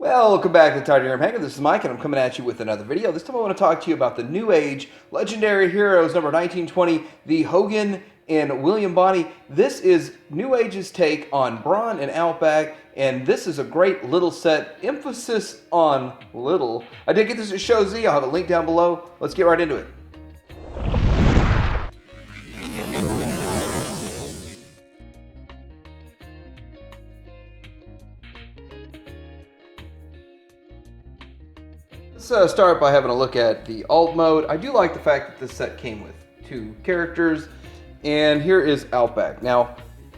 Welcome back to Tidy Hanger. This is Mike, and I'm coming at you with another video. This time I want to talk to you about the New Age Legendary Heroes number 1920, the Hogan and William Bonney. This is New Age's take on Brawn and Outback, and this is a great little set. Emphasis on little. I did get this at Show Z. I'll have a link down below. Let's get right into it. Let's start by having a look at the alt mode. I do like the fact that this set came with two characters, and here is Outback. Now,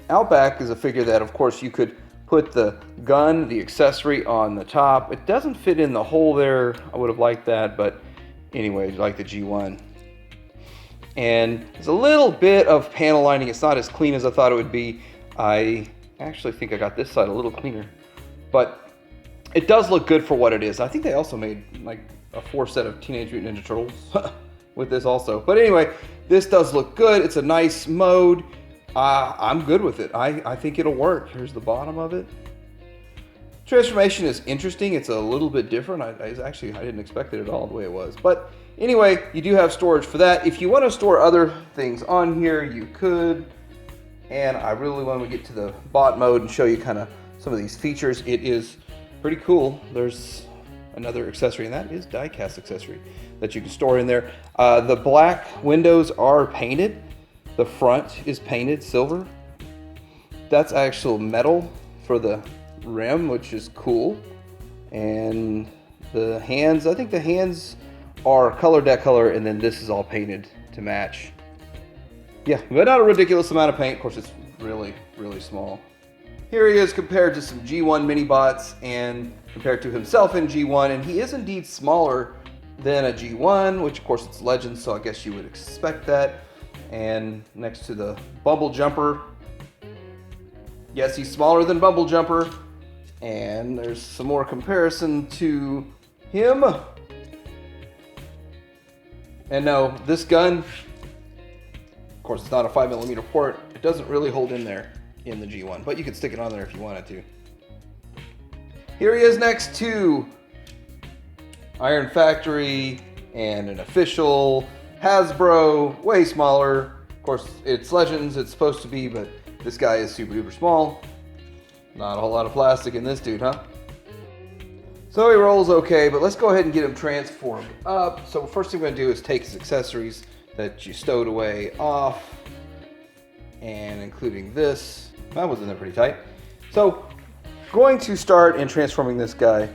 Outback is a figure that, of course, you could put the gun, the accessory on the top. It doesn't fit in the hole there. I would have liked that, but anyway, like the G1. And there's a little bit of panel lining. It's not as clean as I thought it would be. I actually think I got this side a little cleaner, but it does look good for what it is. I think they also made like a 4 set of Teenage Mutant Ninja Turtles with this also. But anyway, this does look good. It's a nice mode. I'm good with it. I think it'll work. Here's the bottom of it. Transformation is interesting. It's a little bit different. I didn't expect it at all the way it was. But anyway, you do have storage for that. If you want to store other things on here, you could. And I really want to get to the bot mode and show you kind of some of these features. It is pretty cool. There's another accessory, and that is die-cast accessory that you can store in there. The black windows are painted. The front is painted silver. That's actual metal for the rim, which is cool. And the hands, I think the hands are colored that color, and then this is all painted to match. Yeah, but not a ridiculous amount of paint. Of course, it's really, really small. Here he is compared to some G1 mini bots and compared to himself in G1, and he is indeed smaller than a G1, which of course it's Legends, so I guess you would expect that. And next to the Bumble Jumper, yes, he's smaller than Bumble Jumper, and there's some more comparison to him. And no, this gun, of course it's not a 5mm port, it doesn't really hold in there in the G1, but you could stick it on there if you wanted to. Here he is next to Iron Factory and an official Hasbro, way smaller. Of course, it's Legends, it's supposed to be, but this guy is super duper small. Not a whole lot of plastic in this dude, huh? So he rolls okay, but let's go ahead and get him transformed up. So first thing we're gonna do is take his accessories that you stowed away off, and including this. That was in there pretty tight. So, going to start in transforming this guy,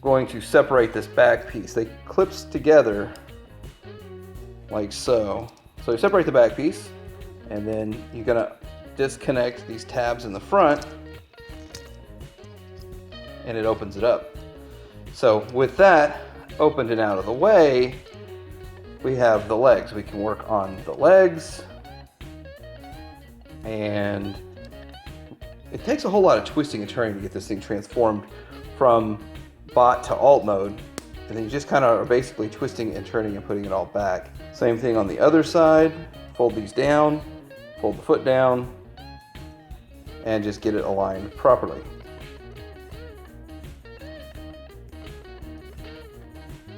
going to separate this back piece. They clips together like so. So you separate the back piece, and then you're gonna disconnect these tabs in the front, and it opens it up. So with that opened and out of the way, we have the legs. We can work on the legs, and it takes a whole lot of twisting and turning to get this thing transformed from bot to alt mode. And then you just kind of are basically twisting and turning and putting it all back. Same thing on the other side. Fold these down, fold the foot down, and just get it aligned properly.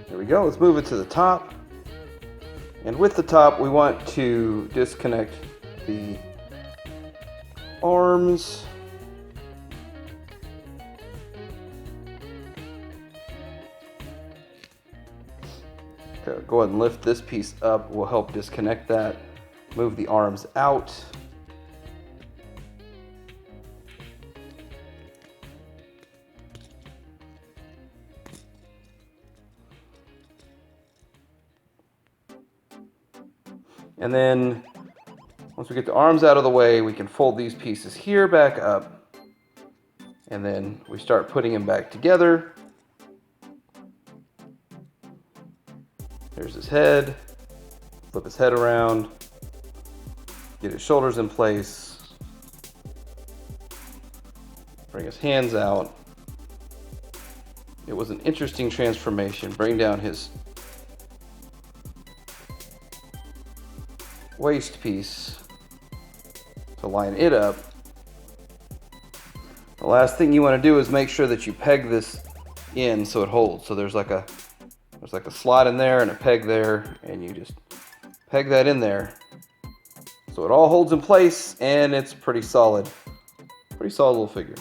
There we go. Let's move it to the top. And with the top, we want to disconnect the arms. Okay, go ahead and lift this piece up. We'll help disconnect that. Move the arms out. And then once we get the arms out of the way, we can fold these pieces here back up. And then we start putting them back together. There's his head. Flip his head around. Get his shoulders in place. Bring his hands out. It was an interesting transformation. Bring down his waist piece to line it up. The last thing you want to do is make sure that you peg this in so it holds. So there's like a slot in there and a peg there, and you just peg that in there. So it all holds in place, and it's pretty solid. Pretty solid little figure.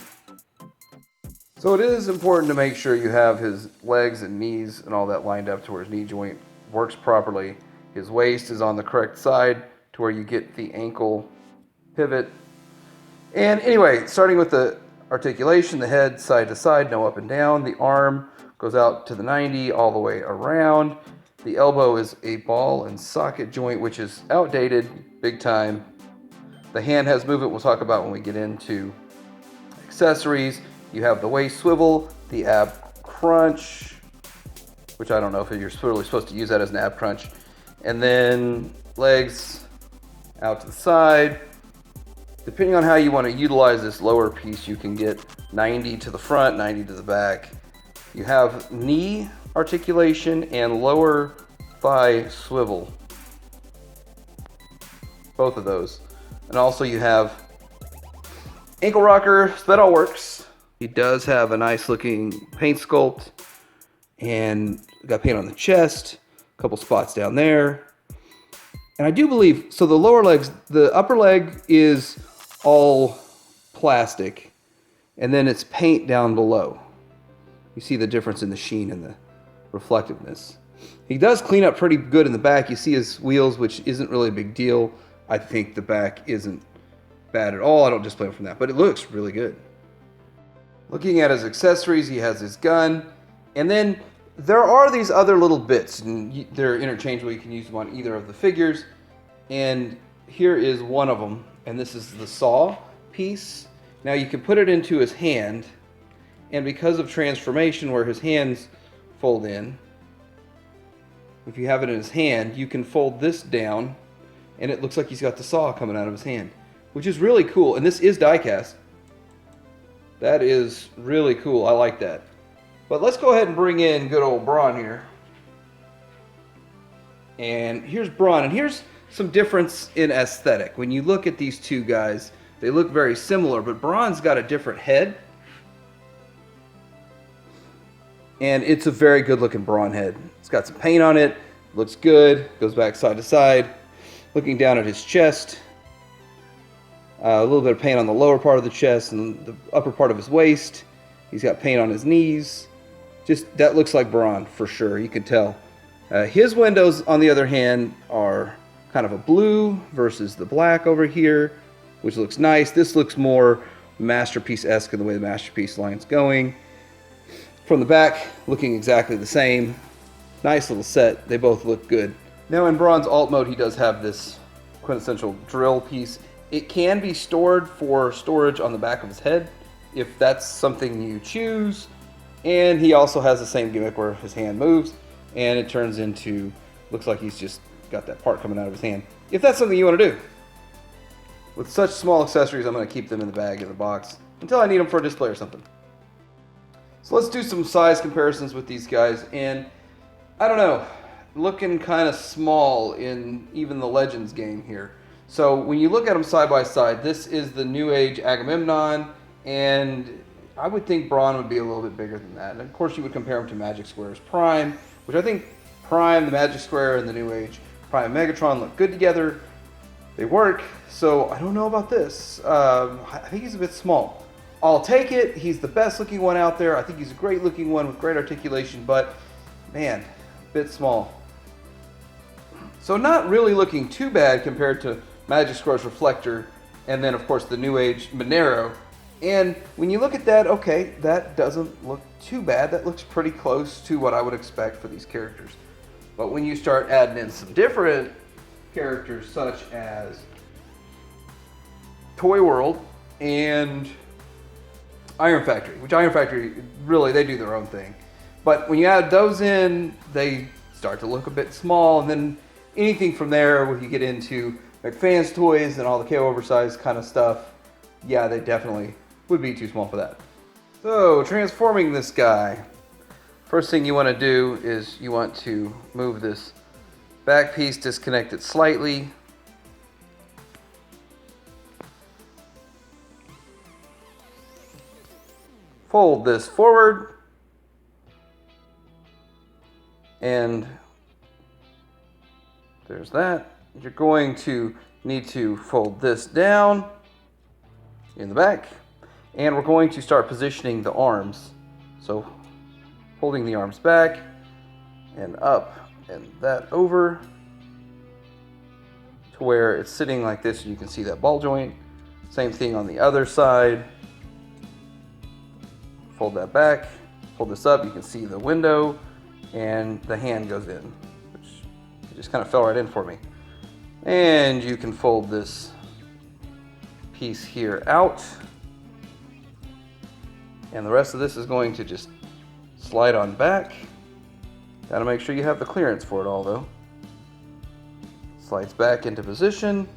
So it is important to make sure you have his legs and knees and all that lined up to where his knee joint works properly. His waist is on the correct side to where you get the ankle pivot. And anyway, starting with the articulation, the head side to side, no up and down. The arm goes out to the 90 all the way around. The elbow is a ball and socket joint, which is outdated big time. The hand has movement we'll talk about when we get into accessories. You have the waist swivel, the ab crunch, which I don't know if you're really supposed to use that as an ab crunch. And then legs out to the side. Depending on how you want to utilize this lower piece, you can get 90 to the front, 90 to the back. You have knee articulation and lower thigh swivel. Both of those. And also you have ankle rocker, so that all works. He does have a nice looking paint sculpt, and got paint on the chest, a couple spots down there. And I do believe, so the lower legs, the upper leg is all plastic, and then it's paint down below. You see the difference in the sheen and the reflectiveness. He does clean up pretty good in the back. You see his wheels, which isn't really a big deal. I think the back isn't bad at all. I don't display him from that, but it looks really good. Looking at his accessories, he has his gun, and then there are these other little bits, and they're interchangeable. You can use them on either of the figures, and here is one of them, and this is the saw piece. Now you can put it into his hand, and because of transformation where his hands fold in, if you have it in his hand, you can fold this down, and it looks like he's got the saw coming out of his hand, which is really cool. And this is die cast. That is really cool. I like that. But let's go ahead and bring in good old Brawn here. And here's Brawn, and here's some difference in aesthetic. When you look at these two guys, they look very similar, but Brawn's got a different head. And it's a very good looking Brawn head. It's got some paint on it, looks good, goes back side to side. Looking down at his chest, a little bit of paint on the lower part of the chest and the upper part of his waist. He's got paint on his knees. Just, that looks like Brawn for sure, you can tell. His windows, on the other hand, are kind of a blue versus the black over here, which looks nice. This looks more Masterpiece-esque in the way the Masterpiece line's going. From the back, looking exactly the same. Nice little set. They both look good. Now in Brawn's alt mode, he does have this quintessential drill piece. It can be stored for storage on the back of his head, if that's something you choose. And he also has the same gimmick where his hand moves, and it turns into, looks like he's just got that part coming out of his hand. If that's something you want to do. With such small accessories, I'm going to keep them in the bag, in the box, until I need them for a display or something. So let's do some size comparisons with these guys, and I don't know, looking kind of small in even the Legends game here. So when you look at them side by side, this is the NewAge Agamemnon, and I would think Brawn would be a little bit bigger than that. And of course you would compare him to Magic Square's Prime, which I think Prime, the Magic Square, and the NewAge Prime Megatron look good together. They work, so I don't know about this. I think he's a bit small. I'll take it. He's the best looking one out there. I think he's a great looking one with great articulation, but man, a bit small. So not really looking too bad compared to Magic Square's Reflector, and then of course the NewAge Monero. And when you look at that, okay, that doesn't look too bad. That looks pretty close to what I would expect for these characters. But when you start adding in some different characters such as Toy World and Iron Factory, which Iron Factory, really, they do their own thing. But when you add those in, they start to look a bit small, and then anything from there, when you get into McFan's toys and all the KO oversized kind of stuff, yeah, they definitely would be too small for that. So, transforming this guy. First thing you want to do is you want to move this back piece, disconnect it slightly. Fold this forward. And there's that. You're going to need to fold this down in the back. And we're going to start positioning the arms. So holding the arms back and up and that over to where it's sitting like this, and you can see that ball joint. Same thing on the other side. Fold that back, fold this up, you can see the window, and the hand goes in, which it just kind of fell right in for me. And you can fold this piece here out. And the rest of this is going to just slide on back. Gotta make sure you have the clearance for it all though. Slides back into position.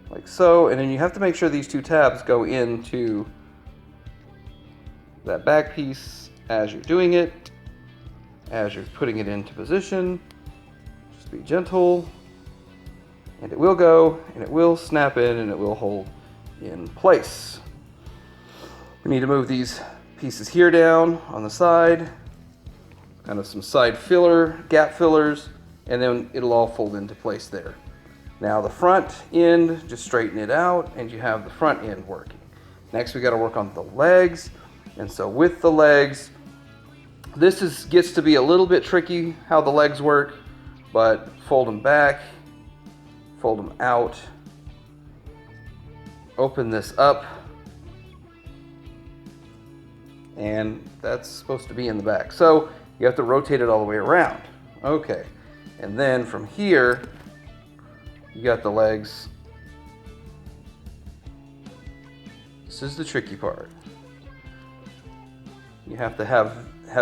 Like so, and then you have to make sure these two tabs go into that back piece as you're doing it, as you're putting it into position. Just be gentle, and it will go, and it will snap in, and it will hold in place. We need to move these pieces here down on the side, kind of some side filler, gap fillers, and then it'll all fold into place there. Now the front end, just straighten it out, and you have the front end working. Next we got to work on the legs, and so with the legs, this gets to be a little bit tricky how the legs work, but fold them back, fold them out, open this up, and that's supposed to be in the back. So you have to rotate it all the way around. Okay, and then from here, you got the legs. This is the tricky part. You have to have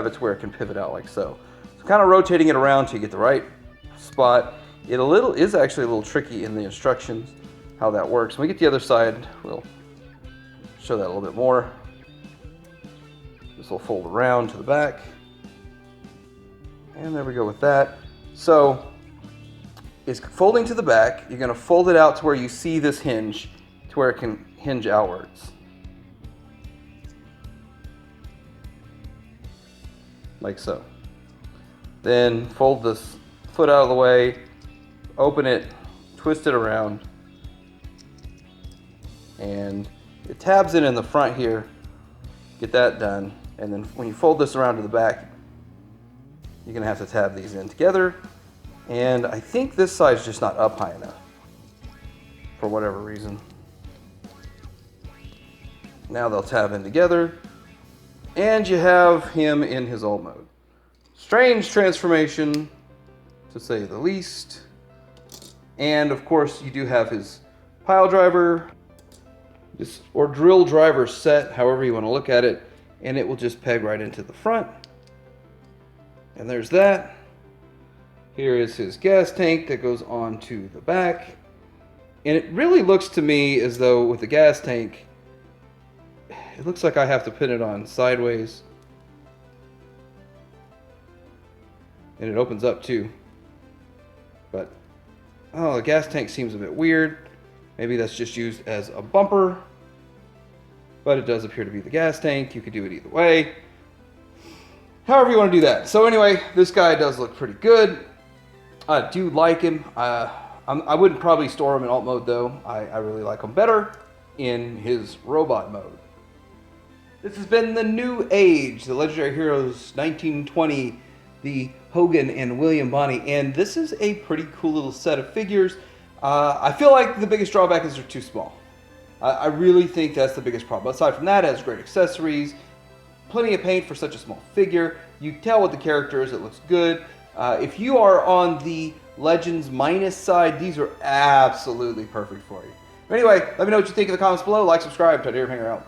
it to where it can pivot out like so. So kind of rotating it around till you get the right spot. It is actually a little tricky in the instructions how that works. When we get the other side, we'll show that a little bit more. This will fold around to the back. And there we go with that. So it's folding to the back. You're going to fold it out to where you see this hinge, to where it can hinge outwards. Like so. Then fold this foot out of the way, open it, twist it around, and it tabs in the front here. Get that done. And then when you fold this around to the back, you're going to have to tab these in together. And I think this side's just not up high enough for whatever reason. Now they'll tab in together, and you have him in his alt mode. Strange transformation, to say the least. And of course, you do have his pile driver, or drill driver set, however you want to look at it, and it will just peg right into the front. And there's that. Here is his gas tank that goes on to the back. And it really looks to me as though with the gas tank, it looks like I have to pin it on sideways. And it opens up too. But, oh, the gas tank seems a bit weird. Maybe that's just used as a bumper. But it does appear to be the gas tank. You could do it either way. However you want to do that. So anyway, this guy does look pretty good. I do like him. I wouldn't probably store him in alt mode though. I really like him better in his robot mode. This has been the NewAge, the Legendary Heroes 1920, the Hogan and William Bonney, and this is a pretty cool little set of figures. I feel like the biggest drawback is they're too small. I really think that's the biggest problem. Aside from that, it has great accessories, plenty of paint for such a small figure. You tell what the character is, it looks good. If you are on the Legends minus side, these are absolutely perfect for you. Anyway, let me know what you think in the comments below. Like, subscribe, Tight Hanger out.